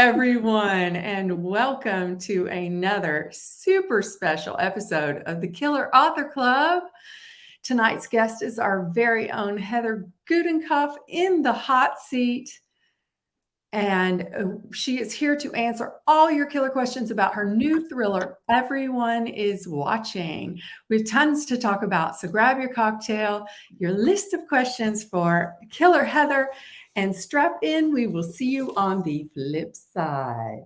everyone, and welcome to another super special episode of the Killer Author Club. Tonight's guest is our very own Heather Gudenkauf in the hot seat, and she is here to answer all your killer questions about her new thriller, Everyone is Watching. We have tons to talk about, so grab your cocktail, your list of questions for Killer Heather, and strap in. We will see you on the flip side.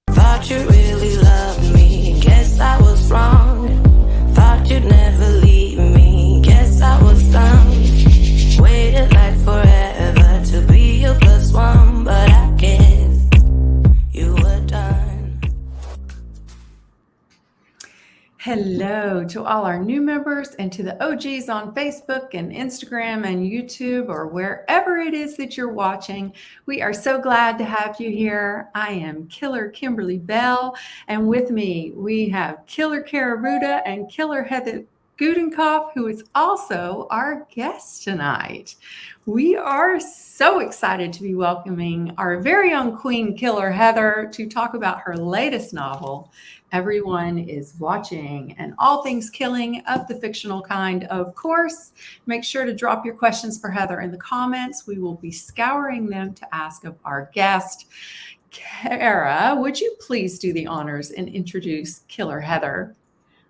Thought you really loved me, guess I was wrong. Thought you'd never leave me, guess I was dumb. Waited like forever to be your plus one, but I guess you were done. Hello to all our new members and to the OGs on Facebook and Instagram and YouTube or wherever it is that you're watching. We are so glad to have you here. I am Killer Kimberly Bell, and with me we have Killer Kararuda and Killer Heather Gudenkauf, who is also our guest tonight. We are so excited to be welcoming our very own Queen Killer Heather to talk about her latest novel, Everyone is Watching, and all things killing of the fictional kind, of course. Make sure to drop your questions for Heather in the comments. We will be scouring them to ask of our guest. Kara, would you please do the honors and introduce Killer Heather?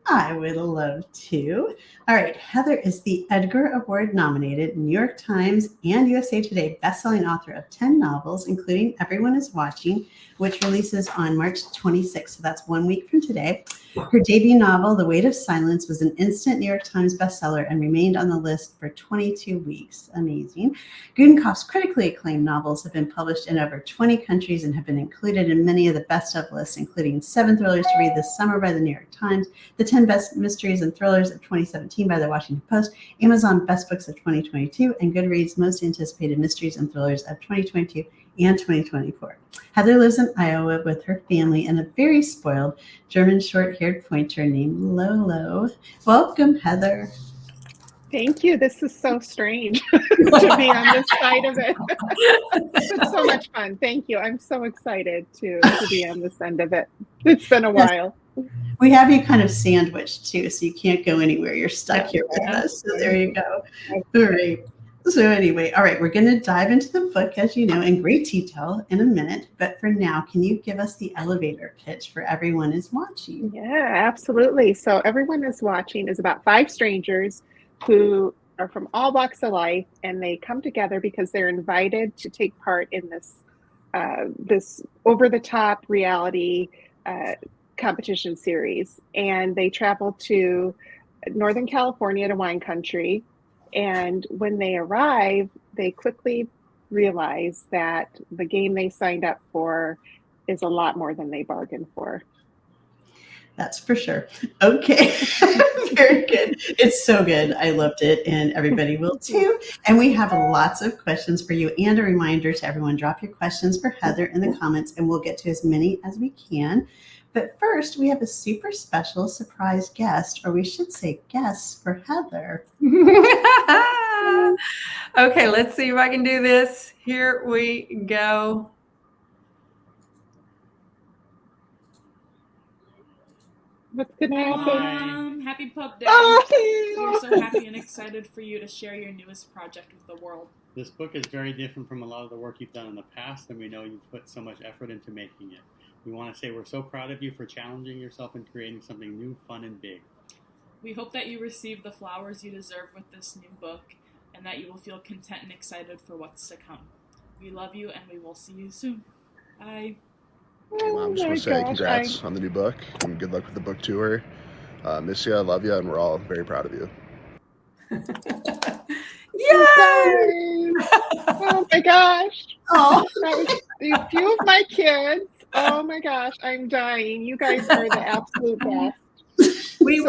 I would love to. All right, Heather is the Edgar Award nominated New York Times and USA Today bestselling author of 10 novels, including Everyone is Watching, which releases on March 26th. So that's 1 week from today. Her debut novel, The Weight of Silence, was an instant New York Times bestseller and remained on the list for 22 weeks. Amazing. Gudenkauf's critically acclaimed novels have been published in over 20 countries and have been included in many of the best of lists, including 7 thrillers to read this summer by the New York Times, the 10 best mysteries and thrillers of 2017 by the Washington Post, Amazon Best Books of 2022, and Goodreads Most Anticipated Mysteries and Thrillers of 2022 and 2024. Heather lives in Iowa with her family and a very spoiled German short-haired pointer named Lolo. Welcome, Heather. Thank you. This is so strange to be on this side of it. It's so much fun. Thank you. I'm so excited to be on this end of it. It's been a while. We have you kind of sandwiched too, so you can't go anywhere. You're stuck here with us. So there you go. All right. So anyway, all right, we're going to dive into the book, as you know, in great detail in a minute. But for now, can you give us the elevator pitch for Everyone is Watching? Yeah, absolutely. So Everyone is Watching is about 5 strangers who are from all walks of life, and they come together because they're invited to take part in this over-the-top reality competition series. And they travel to Northern California, to wine country. And when they arrive, they quickly realize that the game they signed up for is a lot more than they bargained for. That's for sure. Okay. Very good. It's so good. I loved it, and everybody will too. And we have lots of questions for you, and a reminder to everyone, drop your questions for Heather in the comments, and we'll get to as many as we can. But first, we have a super special surprise guest, or we should say guests for Heather. Okay, let's see if I can do this. Here we go. What's going to happen? Happy Pub Day. Oh, We're so happy and excited for you to share your newest project with the world. This book is very different from a lot of the work you've done in the past, and we know you've put so much effort into making it. We want to say we're so proud of you for challenging yourself and creating something new, fun, and big. We hope that you receive the flowers you deserve with this new book, and that you will feel content and excited for what's to come. We love you, and we will see you soon. Bye. I'm just going to say congrats on the new book, and good luck with the book tour. Miss you, I love you, and we're all very proud of you. Yay! Oh my gosh. Oh, That was a few of my kids. Oh my gosh, I'm dying. You guys are the absolute best. We So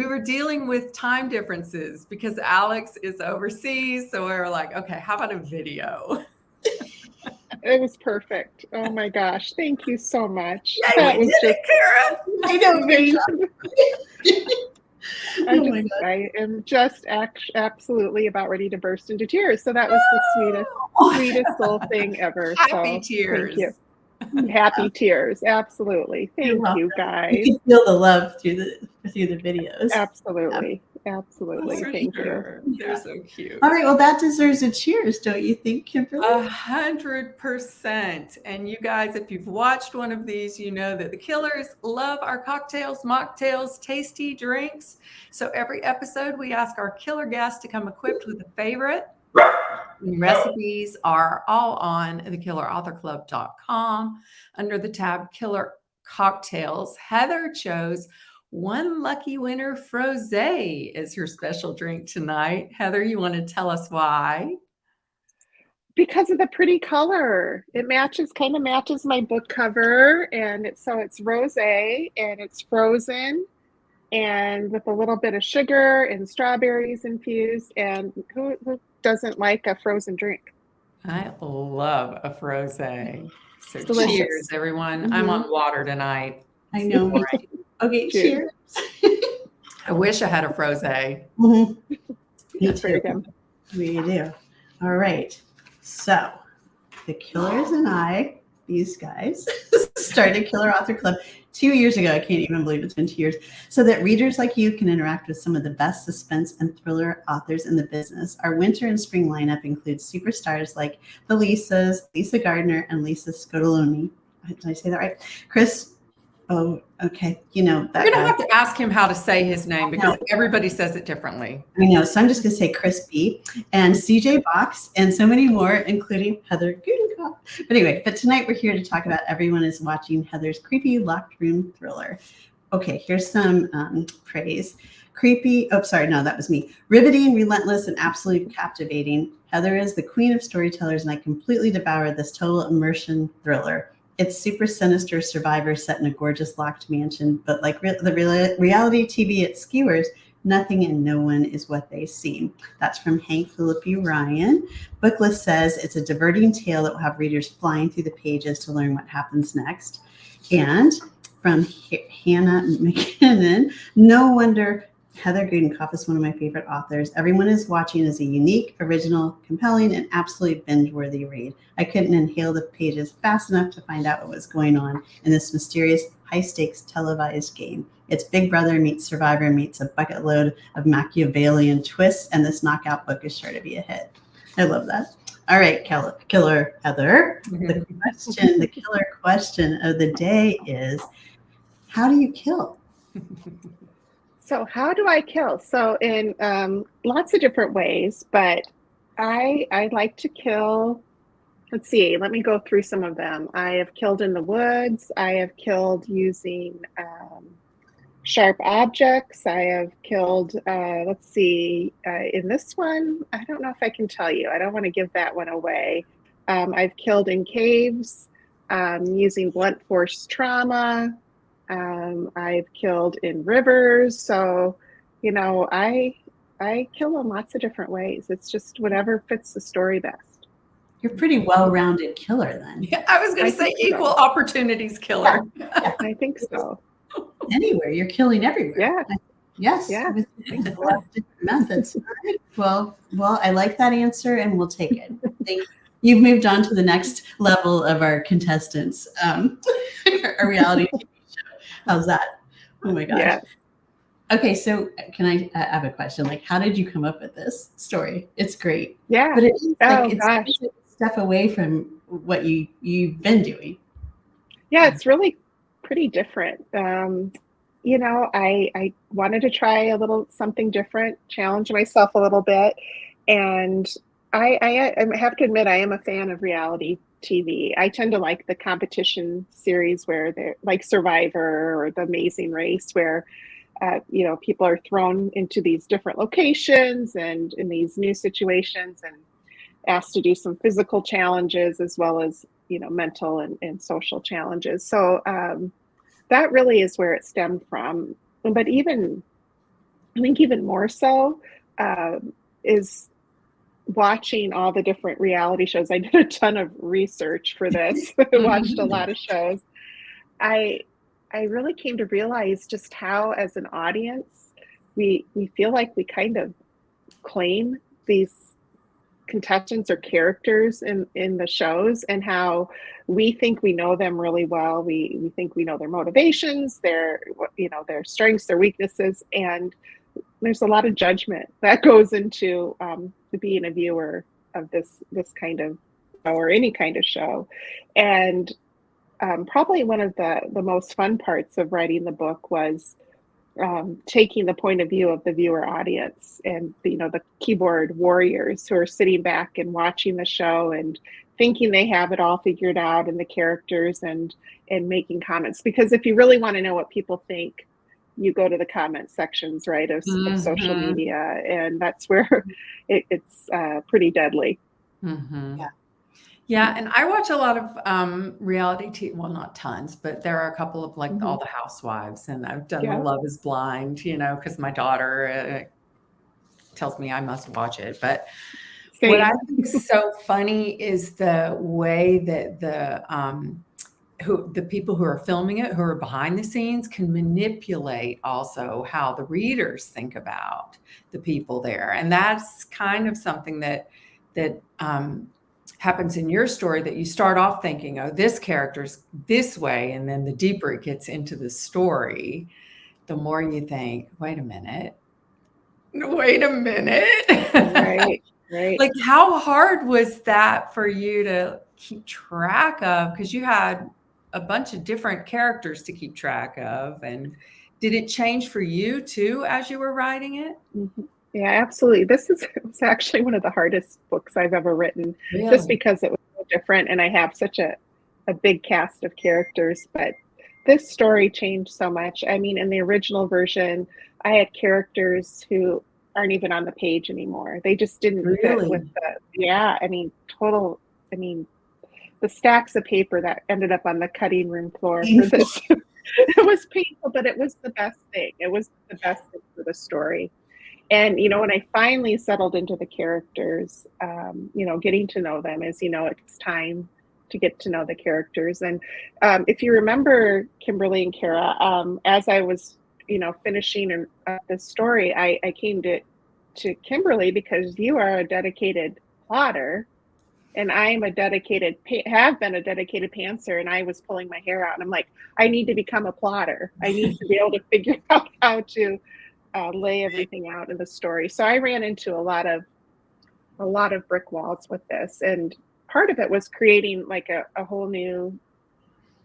were dealing with time differences because Alex is overseas, so we were like, okay, how about a video? It was perfect. Oh my gosh. Thank you so much. Yeah, That we was did it, Kara. I know. Good job. Oh my God. I am just absolutely about ready to burst into tears. So that was the sweetest little thing ever. Happy So thank tears. you. Happy tears. Absolutely. You're Thank you, welcome. guys. You can feel the love through the videos. Absolutely. Absolutely. For Thank you. sure. They're so cute. All right. Well, that deserves a cheers, don't you think, Kimberly? 100%. And you guys, if you've watched one of these, you know that the killers love our cocktails, mocktails, tasty drinks. So every episode, we ask our killer guests to come equipped with a favorite. Recipes are all on thekillerauthorclub.com under the tab Killer Cocktails. Heather chose one lucky winner frosé as her special drink tonight. Heather, you want to tell us why? Because of the pretty color. It kind of matches my book cover. And it's rosé and it's frozen and with a little bit of sugar and strawberries infused. And who doesn't like a frozen drink? I love a frosé. So Delicious. cheers, everyone. I'm on water tonight. I know. Me too. Okay, cheers. I wish I had a frosé. Me That's too. very good. We do. All right. So the killers and I, these guys, started Killer Author Club 2 years ago. I can't even believe it's been 2 years. So that readers like you can interact with some of the best suspense and thriller authors in the business. Our winter and spring lineup includes superstars like the Lisas, Lisa Gardner, and Lisa Scotoloni. Did I say that right? Chris. Oh, okay. You know that We're going to guy. have to ask him how to say his name because everybody says it differently. I know. So I'm just going to say Chris B. and CJ Box and so many more, including Heather Gudenkauf. But anyway, tonight we're here to talk about Everyone is Watching, Heather's creepy locked room thriller. Okay, here's some praise. Creepy. Oh, sorry. No, that was me. Riveting, relentless, and absolutely captivating. Heather is the queen of storytellers, and I completely devoured this total immersion thriller. It's super sinister survivor set in a gorgeous locked mansion, but like the reality TV it skewers, nothing and no one is what they seem. That's from Hank Philippi Ryan. Booklist says it's a diverting tale that will have readers flying through the pages to learn what happens next. And from Hannah McKinnon, no wonder Heather Gudenkauf is one of my favorite authors. Everyone is Watching is a unique, original, compelling, and absolutely binge-worthy read. I couldn't inhale the pages fast enough to find out what was going on in this mysterious, high-stakes televised game. It's Big Brother meets Survivor meets a bucket load of Machiavellian twists, and this knockout book is sure to be a hit. I love that. All right, Killer Heather. The killer question of the day is, how do you kill? So how do I kill? So in lots of different ways, but I like to kill. Let's see. Let me go through some of them. I have killed in the woods. I have killed using sharp objects. I have killed. Let's see. In this one, I don't know if I can tell you. I don't want to give that one away. I've killed in caves using blunt force trauma. I've killed in rivers. So, you know, I kill in lots of different ways. It's just whatever fits the story best. You're a pretty well-rounded killer then. Yeah, I was going to say equal opportunities killer. Yeah, I think so. Anywhere, you're killing everywhere. Yeah. Yes. Yeah. With a lot of different methods. All right. Well, I like that answer and we'll take it. Thank you. You've moved on to the next level of our contestants, a reality TV show. How's that? Oh my gosh. Yeah. Okay, so can I have a question? Like, how did you come up with this story? It's great. Yeah. But it's gosh. a step away from what you've been doing. Yeah, it's really pretty different. You know, I wanted to try a little something different, challenge myself a little bit. And I have to admit, I am a fan of reality TV. I tend to like the competition series where they're like Survivor or The Amazing Race, where you know, people are thrown into these different locations and in these new situations and asked to do some physical challenges as well as, you know, mental and social challenges. So that really is where it stemmed from. But I think even more so is watching all the different reality shows. I did a ton of research for this. I watched a lot of shows. I really came to realize just how, as an audience, we feel like we kind of claim these contestants or characters in the shows, and how we think we know them really well. We think we know their motivations, their strengths, their weaknesses, and there's a lot of judgment that goes into being a viewer of this kind of show, or any kind of show. And probably one of the most fun parts of writing the book was taking the point of view of the viewer audience, and the keyboard warriors who are sitting back and watching the show and thinking they have it all figured out, and the characters, and making comments. Because if you really want to know what people think, you go to the comment sections, right, of social media, and that's where it's pretty deadly. Yeah, and I watch a lot of reality TV. Well, not tons, but there are a couple of all the housewives, and I've done the Love is Blind, because my daughter tells me I must watch it. But what I think is so funny is the way that the people who are filming it, who are behind the scenes, can manipulate also how the readers think about the people there. And that's kind of something that happens in your story, that you start off thinking, oh, this character's this way. And then the deeper it gets into the story, the more you think, wait a minute. Right. Like, how hard was that for you to keep track of? Because you had a bunch of different characters to keep track of. And did it change for you too as you were writing it? Yeah, absolutely. This was actually one of the hardest books I've ever written, just because it was so different, and I have such a big cast of characters. But this story changed so much. I mean, in the original version, I had characters who aren't even on the page anymore. They just didn't fit with the stacks of paper that ended up on the cutting room floor for this. It was painful, but it was the best thing. It was the best thing for the story. And, when I finally settled into the characters, getting to know them, as it's time to get to know the characters. And if you remember, Kimberly and Kara, as I was, finishing this story, I came to Kimberly because you are a dedicated plotter, and I'm have been a dedicated pantser, and I was pulling my hair out. And I'm like, I need to become a plotter. I need to be able to figure out how to lay everything out in the story. So I ran into a lot of brick walls with this, and part of it was creating like a whole new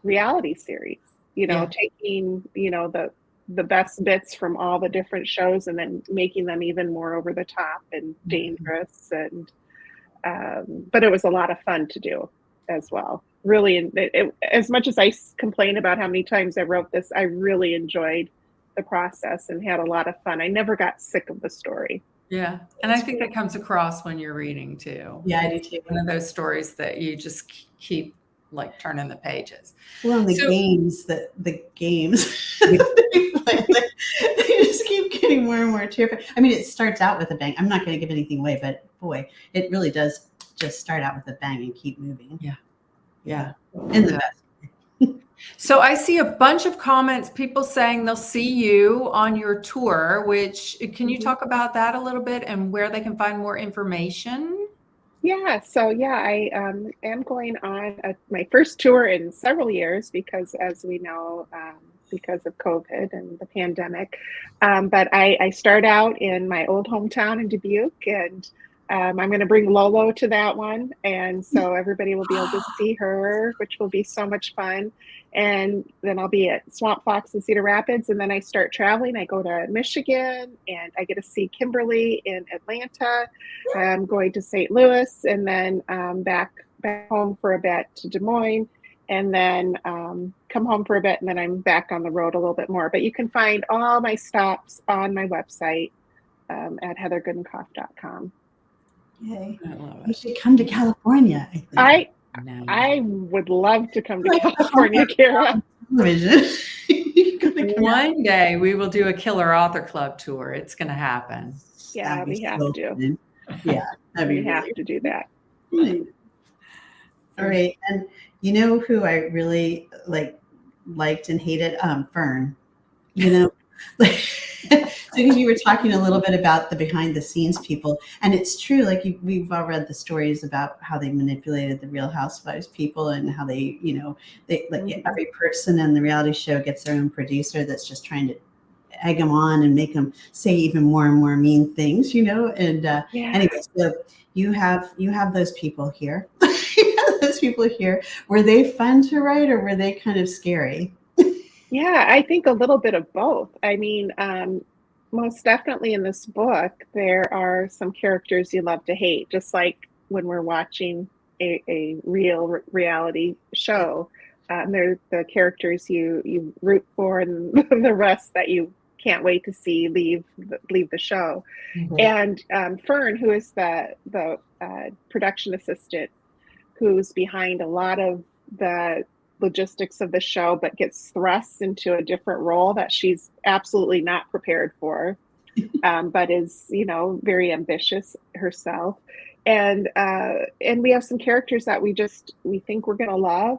reality series. Taking the best bits from all the different shows, and then making them even more over the top and dangerous. And but it was a lot of fun to do as well. Really, as much as I complain about how many times I wrote this, I really enjoyed the process and had a lot of fun. I never got sick of the story. Yeah. And I think that comes across when you're reading too. Yeah, I do too. One of those stories that you just keep like turning the pages. Well, and the games they just keep getting more and more terrifying. I mean, it starts out with a bang. I'm not going to give anything away, but boy, it really does just start out with a bang and keep moving. Yeah. In the best. So I see a bunch of comments, people saying they'll see you on your tour, which can you talk about that a little bit and where they can find more information? Yeah, so I am going on my first tour in several years, because as we know, because of COVID and the pandemic. But I start out in my old hometown in Dubuque, and I'm going to bring Lolo to that one. And so everybody will be able to see her, which will be so much fun. And then I'll be at Swamp Fox in Cedar Rapids. And then I start traveling. I go to Michigan, and I get to see Kimberly in Atlanta. I'm going to St. Louis, and then back home for a bit to Des Moines, and then come home for a bit, and then I'm back on the road a little bit more. But you can find all my stops on my website at heathergudenkauf.com. Yay. You should come to California, I think. I would love to come to California, Kara. One day we will do a Killer Author Club tour. It's going to happen. Yeah, we have to. Yeah, we have to do that. All right, and who I really liked and hated? Fern. So you were talking a little bit about the behind the scenes people, and it's true. Like we've all read the stories about how they manipulated the Real Housewives people, and how they, they like every person in the reality show gets their own producer that's just trying to egg them on and make them say even more and more mean things, And anyway, so you have those people here. You have those people here. Were they fun to write, or were they kind of scary? Yeah, I think a little bit of both. I mean, most definitely in this book, there are some characters you love to hate, just like when we're watching a real reality show. They're the characters you root for, and the rest that you can't wait to see leave the show. And Fern, who is the production assistant, who's behind a lot of the logistics of the show, but gets thrust into a different role that she's absolutely not prepared for, but is, very ambitious herself. And we have some characters that we think we're going to love,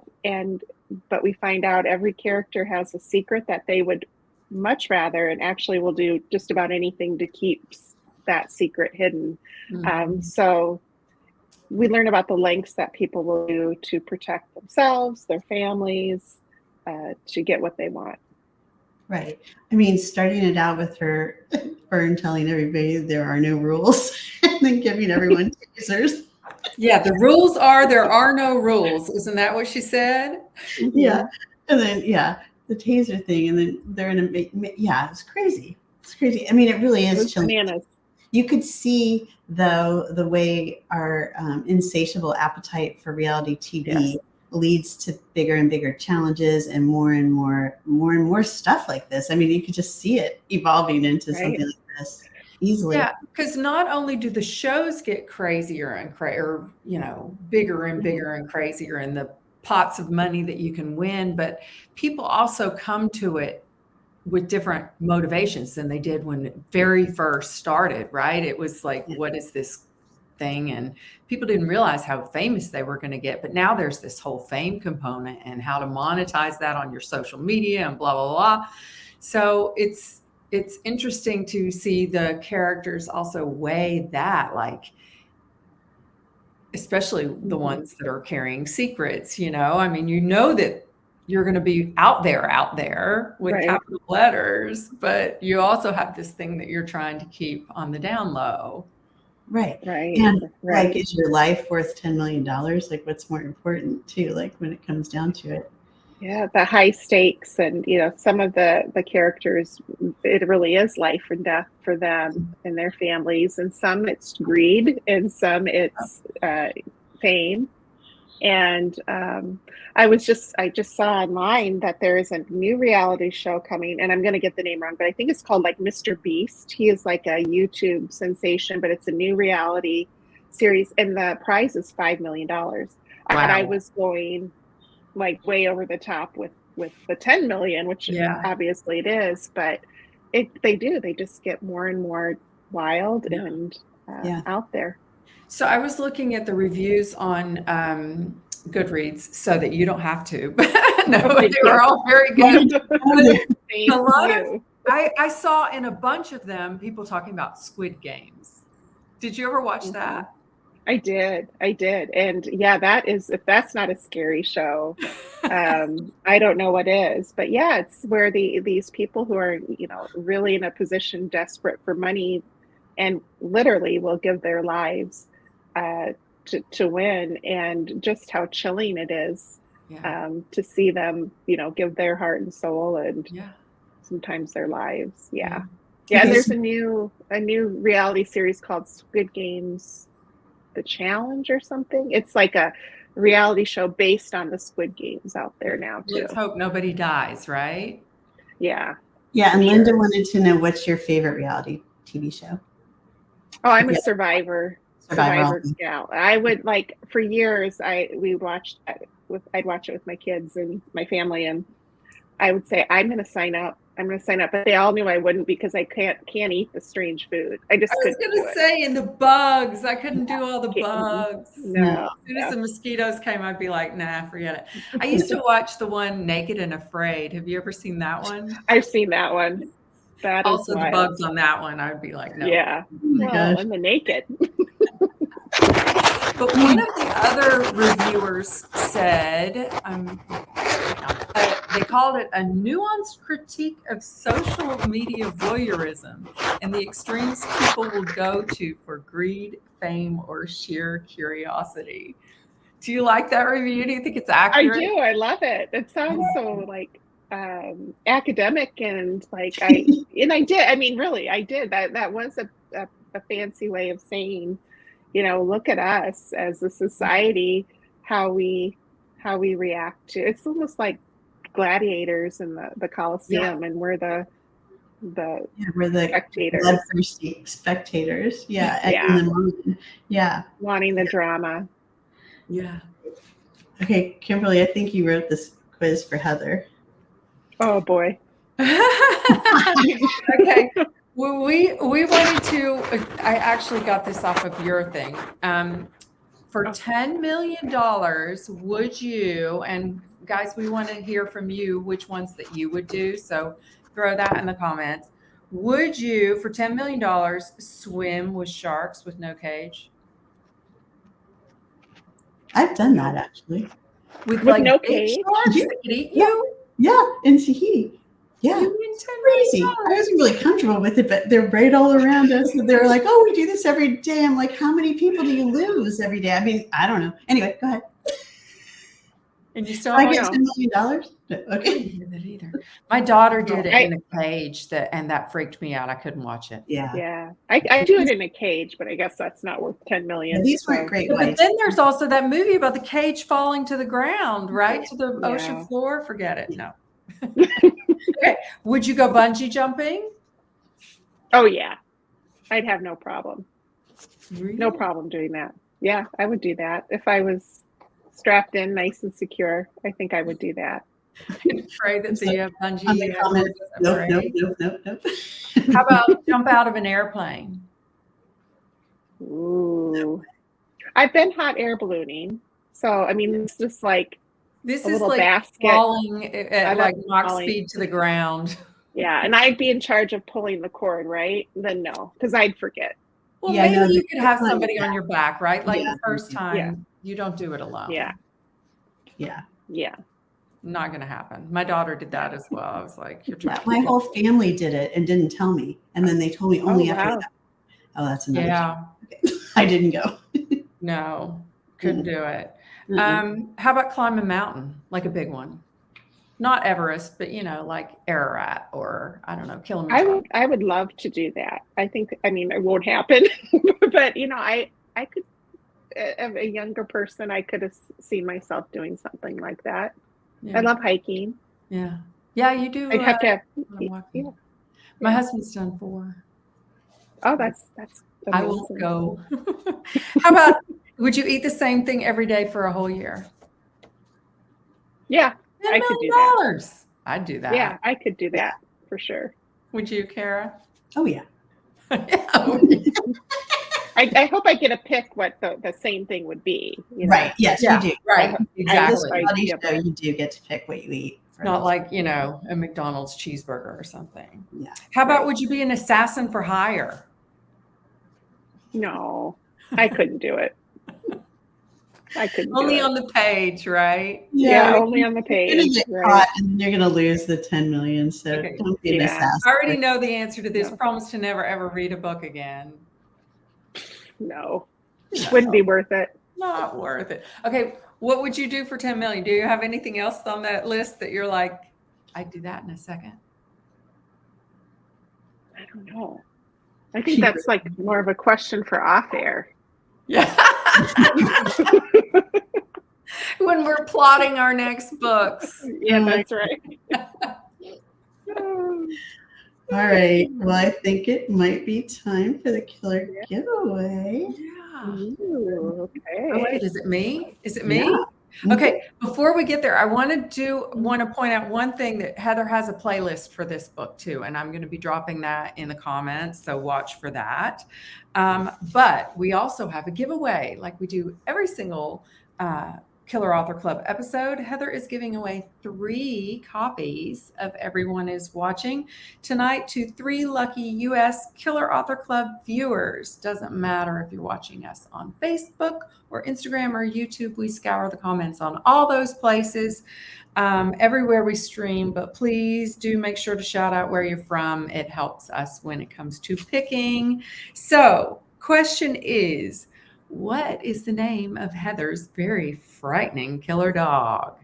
but we find out every character has a secret that they would much rather, and actually will do just about anything to keep that secret hidden. So we learn about the lengths that people will do to protect themselves, their families, to get what they want. Right. I mean, starting it out with Fern telling everybody there are no rules, and then giving everyone tasers. Yeah, the rules are there are no rules. Isn't that what she said? Yeah. And then, the taser thing. And then they're it's crazy. It's crazy. I mean, it really is chilling. Bananas. You could see, though, the way our insatiable appetite for reality TV leads to bigger and bigger challenges and more stuff like this. I mean, you could just see it evolving into something like this easily. Yeah, because not only do the shows get crazier and bigger and bigger and crazier, and the pots of money that you can win, but people also come to it with different motivations than they did when it very first started, right? It was like, what is this thing? And people didn't realize how famous they were going to get. But now there's this whole fame component and how to monetize that on your social media and blah, blah, blah. So it's interesting to see the characters also weigh that, like, especially the ones that are carrying secrets, I mean, that you're going to be out there with capital letters, but you also have this thing that you're trying to keep on the down low. Right. And like, is your life worth $10 million? Like, what's more important too, like when it comes down to it? Yeah, the high stakes, and some of the characters, it really is life and death for them and their families, and some it's greed, and some it's fame. And I just saw online that there is a new reality show coming, and I'm going to get the name wrong, but I think it's called like Mr. Beast. He is like a YouTube sensation, but it's a new reality series, and the prize is $5 million. Wow. And I was going like way over the top with the 10 million, which obviously it is, but they just get more and more wild and out there. So I was looking at the reviews on Goodreads so that you don't have to, but no, they were all very good. A lot of, I saw in a bunch of them people talking about Squid Games. Did you ever watch that? I did. And if that's not a scary show, I don't know what is. But it's where these people who are, really in a position desperate for money and literally will give their lives to win, and just how chilling it is to see them, give their heart and soul and sometimes their lives. Yeah. And there's a new reality series called Squid Games, The Challenge or something. It's like a reality show based on the Squid Games out there now too. Let's hope nobody dies, right? Yeah. And Linda wanted to know, what's your favorite reality TV show? Oh, I'm a Survivor gal. I would, like, for years I'd watch it with my kids and my family, and I would say, I'm going to sign up, but they all knew I wouldn't, because I can't eat the strange food. I was going to say, and the bugs, I couldn't do all the bugs. No. As soon as the mosquitoes came, I'd be like, nah, forget it. I used to watch the one Naked and Afraid. Have you ever seen that one? I've seen that one. That is Also, the wild. bugs on that one, I'd be like, no. Yeah. Oh my Well, gosh. and the naked. But one of the other reviewers said, they called it a nuanced critique of social media voyeurism and the extremes people will go to for greed, fame, or sheer curiosity. Do you like that review? Do you think it's I accurate? do. I love it. It sounds so like academic and like I did. I mean, really, I did. That was a fancy way of saying, look at us as a society, how we react to. It's almost like gladiators in the Colosseum, and we're the We're the spectators. bloodthirsty spectators. Yeah. Yeah. In the moment. Yeah. Wanting the drama. Yeah. Okay, Kimberly, I think you wrote this quiz for Heather. Oh boy. Okay. Well, we wanted to. I actually got this off of your thing. For $10 million, would you? And guys, we want to hear from you which ones that you would do. So throw that in the comments. Would you, for $10 million, swim with sharks with no cage? I've done that actually. With With no big cage? sharks that could eat you? Yeah, in Tahiti. Yeah. You win $10 Crazy. million. I wasn't really comfortable with it, but they're right all around us. And they're like, oh, we do this every day. I'm like, how many people do you lose every day? I mean, I don't know. Anyway, go ahead. And you still I don't get know. $10 million? No, I okay. didn't hear that either. My daughter did it I- in a cage, and that freaked me out. I couldn't watch it. Yeah. Yeah. I do it in a cage, but I guess that's not worth 10 million. Yeah, these so- weren't great But whites. then there's also that movie about the cage falling to the ground, right? To the ocean Yeah. floor. Forget it. No. Okay. Would you go bungee jumping? Oh yeah. I'd have no problem. Really? No problem doing that. Yeah, I would do that. If I was strapped in nice and secure, I think I would do that. Pray that the bungee. On the comments, nope, parade. nope. How about jump out of an airplane? Ooh. I've been hot air ballooning. So, I mean, it's just like This a is little like basket. falling at I'm like Mach falling. speed to the ground. Yeah, and I'd be in charge of pulling the cord, right? Then no, because I'd forget. Well, Yeah, I know maybe you that- could have somebody on your back, right? Like Yeah. the first time, Yeah. you don't do it alone. Yeah. Yeah. Yeah. Not going to happen. My daughter did that as well. I was like, you're Yeah, trying. my whole family did it and didn't tell me. And then they told me only Oh, after wow. that. Oh, that's another. Yeah. I didn't go. No, couldn't do it. Mm-mm. How about climb a mountain, like a big one? Not Everest, but like Ararat or I don't know, Kilimanjaro. I would love to do that. I mean, it won't happen, but I could, as a younger person, I could have seen myself doing something like that. Yeah. I love hiking. Yeah. Yeah, you do. I'd have to have, walking. yeah. My husband's done 4. Oh, that's I amazing. won't go. How about, would you eat the same thing every day for a whole year? Yeah, $10 I could do million. I'd do that. yeah, I could do that for sure. Would you, Kara? Oh, yeah. Yeah. I hope I get to pick what the same thing would be. Right. Yes, Yeah, you do. right. At this Exactly. reality Yeah. show, you do get to pick what you eat. for Not this. like, a McDonald's cheeseburger or something. Yeah. How about, would you be an assassin for hire? No, I couldn't do it. I couldn't Only do it. on the page, right? Yeah, only on the You're gonna page. get Right. caught and you're gonna lose the 10 million. So Okay. don't be an Yeah. assassin. I already know the answer to this. No. Promise to never, ever read a book again. No, wouldn't be worth it. Not worth it. Okay, what would you do for 10 million? Do you have anything else on that list that you're like, I'd do that in a second? I don't know. I think that's like more of a question for off air. Yeah. When we're plotting our next books. Yeah, Oh my that's right. All right. Well, I think it might be time for the killer giveaway. Yeah. Ooh, okay. Oh, wait, is it me? Is it me? Yeah. Okay, before we get there, I want to point out one thing, that Heather has a playlist for this book too, and I'm going to be dropping that in the comments, so watch for that. But we also have a giveaway, like we do every single Killer Author Club episode, Heather is giving away 3 copies of Everyone is Watching tonight to 3 lucky U.S. Killer Author Club viewers. Doesn't matter if you're watching us on Facebook or Instagram or YouTube. We scour the comments on all those places, everywhere we stream. But please do make sure to shout out where you're from. It helps us when it comes to picking. So, question is, what is the name of Heather's very frightening killer dog?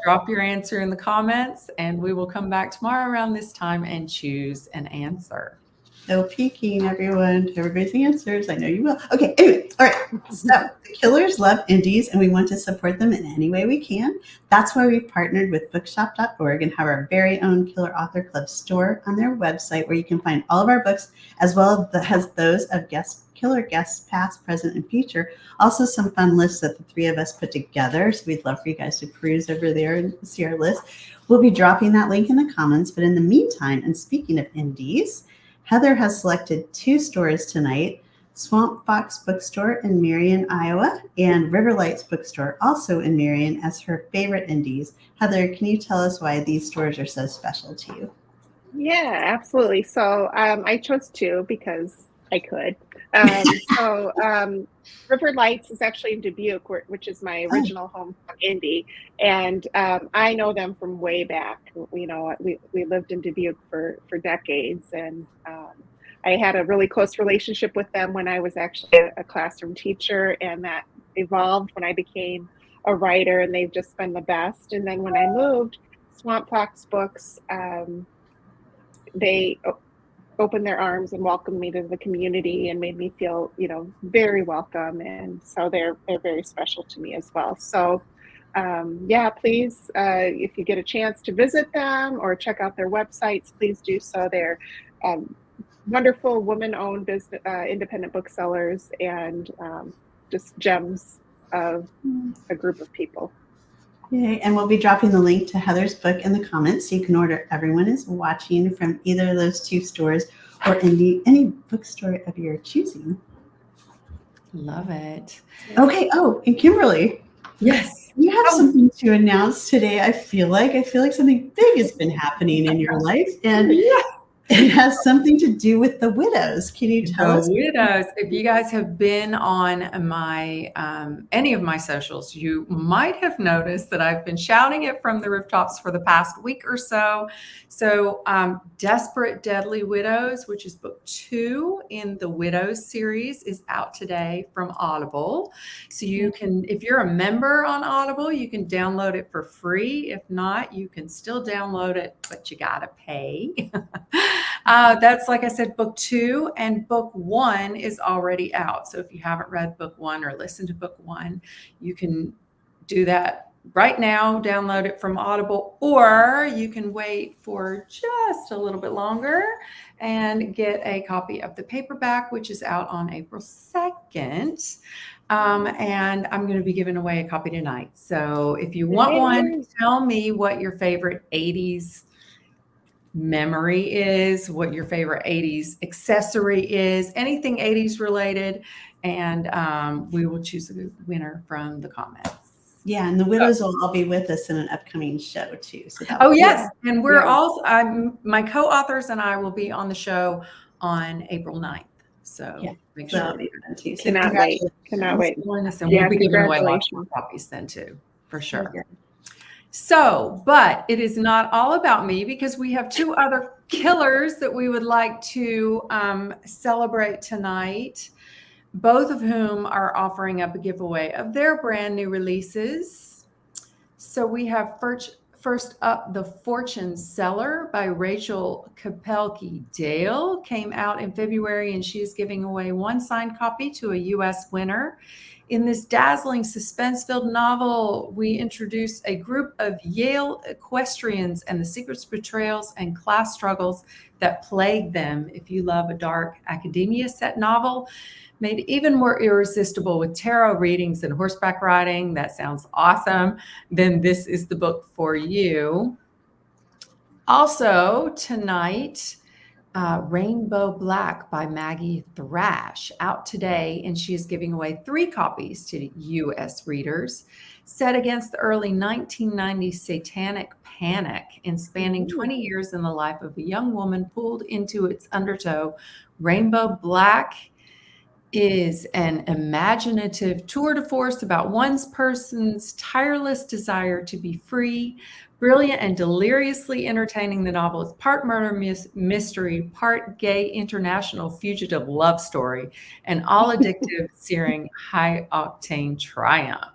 Drop your answer in the comments, and we will come back tomorrow around this time and choose an answer. No peeking, everyone. Everybody's answers. I know you will. Okay, anyway. All right. So the killers love indies, and we want to support them in any way we can. That's why we've partnered with bookshop.org and have our very own Killer Author Club store on their website, where you can find all of our books, as well as those of killer guests, past, present, and future. Also, some fun lists that the 3 of us put together. So we'd love for you guys to peruse over there and see our list. We'll be dropping that link in the comments. But in the meantime, and speaking of indies, Heather has selected 2 stores tonight: Swamp Fox Bookstore in Marion, Iowa, and Riverlights Bookstore, also in Marion, as her favorite indies. Heather, can you tell us why these stores are so special to you? Yeah, absolutely. So I chose 2 because I could. River Lights is actually in Dubuque, which is my original home indie, and I know them from way back. You know, we lived in Dubuque for decades, and I had a really close relationship with them when I was actually a classroom teacher, and that evolved when I became a writer, and they've just been the best. And then when I moved, Swamp Fox Books, they opened their arms and welcomed me to the community and made me feel, you know, very welcome. And so they're very special to me as well. So yeah, please, if you get a chance to visit them or check out their websites, please do so. They're wonderful woman-owned business, independent booksellers, and just gems of a group of people. Yay. And we'll be dropping the link to Heather's book in the comments, so you can order Everyone is Watching from either of those 2 stores or any bookstore of your choosing. Love it. Okay. Oh, and Kimberly. Yes. You have something to announce today. I feel like something big has been happening in your life, and it has something to do with the widows. Can you tell us? The widows. If you guys have been on my any of my socials, you might have noticed that I've been shouting it from the rooftops for the past week or so. So Desperate Deadly Widows, which is book 2 in the Widows series, is out today from Audible. So you can, if you're a member on Audible, you can download it for free. If not, you can still download it, but you gotta pay. That's, like I said, book 2, and book 1 is already out. So if you haven't read book 1 or listened to book 1, you can do that right now, download it from Audible, or you can wait for just a little bit longer and get a copy of the paperback, which is out on April 2nd. And I'm going to be giving away a copy tonight. So if you want one, tell me what your favorite 80s memory is, what your favorite 80s accessory is, anything 80s related, and we will choose a winner from the comments. Yeah, and the widows will all be with us in an upcoming show too. So yes, and we're all my co-authors and I will be on the show on April 9th. So make sure so cannot wait. Join us, and we'll be giving away lots more copies then too, for sure. So, but it is not all about me, because we have 2 other killers that we would like to celebrate tonight, both of whom are offering up a giveaway of their brand new releases. So we have first up, The Fortune Seller by Rachel Kapelke Dale, came out in February, and she is giving away 1 signed copy to a U.S. winner. In this dazzling suspense-filled novel, we introduce a group of Yale equestrians and the secrets, betrayals, and class struggles that plague them. If you love a dark academia set novel, made even more irresistible with tarot readings and horseback riding, that sounds awesome, then this is the book for you. Also tonight, Rainbow Black by Maggie Thrash, out today, and she is giving away 3 copies to U.S. readers. Set against the early 1990s satanic panic and spanning 20 years in the life of a young woman pulled into its undertow, Rainbow Black is an imaginative tour de force about one person's tireless desire to be free. Brilliant and deliriously entertaining, the novel is part murder mystery, part gay international fugitive love story, and all addictive, searing, high-octane triumph.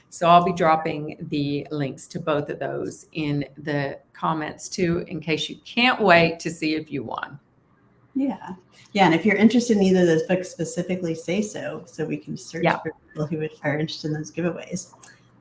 So I'll be dropping the links to both of those in the comments too, in case you can't wait to see if you won. Yeah. Yeah. And if you're interested in either of those books, specifically say so we can search for people who are interested in those giveaways.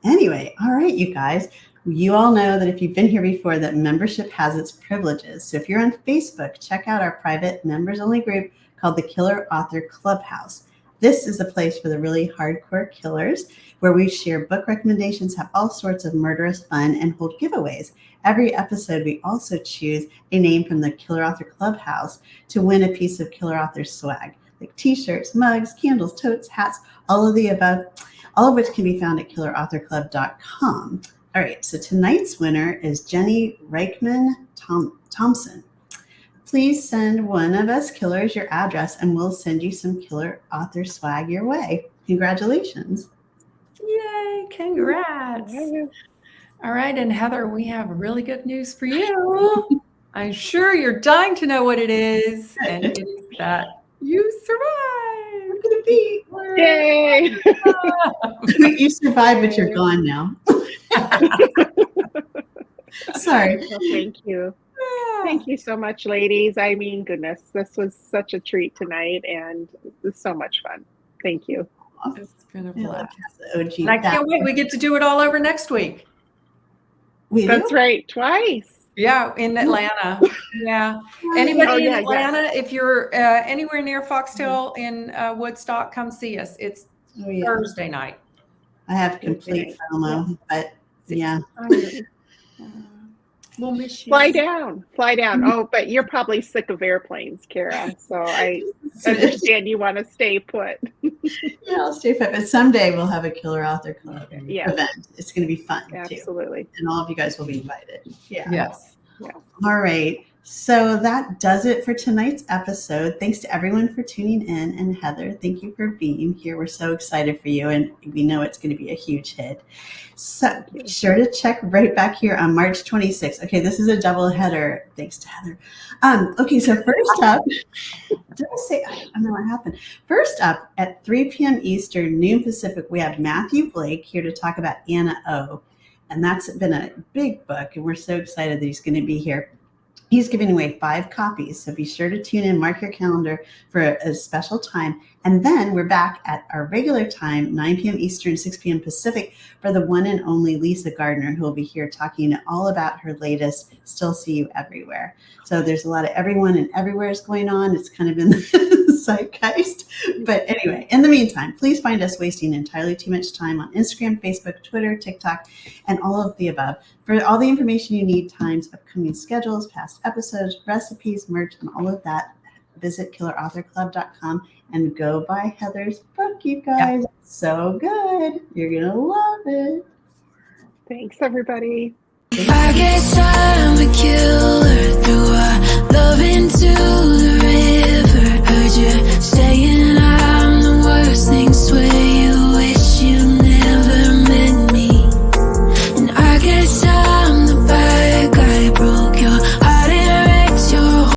Anyway, all right, you guys. You all know that if you've been here before, that membership has its privileges. So if you're on Facebook, check out our private members-only group called the Killer Author Clubhouse. This is a place for the really hardcore killers, where we share book recommendations, have all sorts of murderous fun, and hold giveaways. Every episode, we also choose a name from the Killer Author Clubhouse to win a piece of Killer Author swag, like t-shirts, mugs, candles, totes, hats, all of the above, all of which can be found at killerauthorclub.com. All right, so tonight's winner is Jenny Reichman Thompson. Please send one of us killers your address, and we'll send you some Killer Author swag your way. Congratulations. Yay, congrats. All right, and Heather, we have really good news for you. I'm sure you're dying to know what it is, and it is that you survived. Yay! You survived, but you're gone now. Sorry. Well, thank you. Thank you so much, ladies. I mean, goodness, this was such a treat tonight, and it was so much fun. Thank you. It's been a blast. OG. And I can't wait. We get to do it all over next week. That's right, twice. Yeah, in Atlanta. Yeah. Anybody in Atlanta, if you're anywhere near Foxtail in Woodstock, come see us. It's Thursday night. I have complete FOMO, but yeah. We'll miss you. Fly down. Oh, but you're probably sick of airplanes, Kara. So I understand you want to stay put. Yeah, I'll stay put. But someday we'll have a Killer Author Club event. It's going to be fun too. Absolutely. And all of you guys will be invited. Yeah. Yes. All right. So that does it for tonight's episode. Thanks to everyone for tuning in. And Heather, thank you for being here. We're so excited for you, and we know it's going to be a huge hit. So be sure to check right back here on March 26th. Okay, this is a double header. Thanks to Heather. Okay, so first up, did I say, I don't know what happened. First up at 3 p.m. Eastern, noon Pacific, we have Matthew Blake here to talk about Anna O. And that's been a big book, and we're so excited that he's going to be here. He's giving away 5 copies, so be sure to tune in, mark your calendar for a special time. And then we're back at our regular time, 9 p.m. Eastern, 6 p.m. Pacific, for the one and only Lisa Gardner, who will be here talking all about her latest Still See You Everywhere. So there's a lot of everyone and everywhere is going on. It's kind of in the zeitgeist. But anyway, in the meantime, please find us wasting entirely too much time on Instagram, Facebook, Twitter, TikTok, and all of the above. For all the information you need, times, upcoming schedules, past episodes, recipes, merch, and all of that, visit killerauthorclub.com and go buy Heather's book, you guys. Yep. It's so good. You're going to love it. Thanks, everybody. I guess I'm a killer through our love into the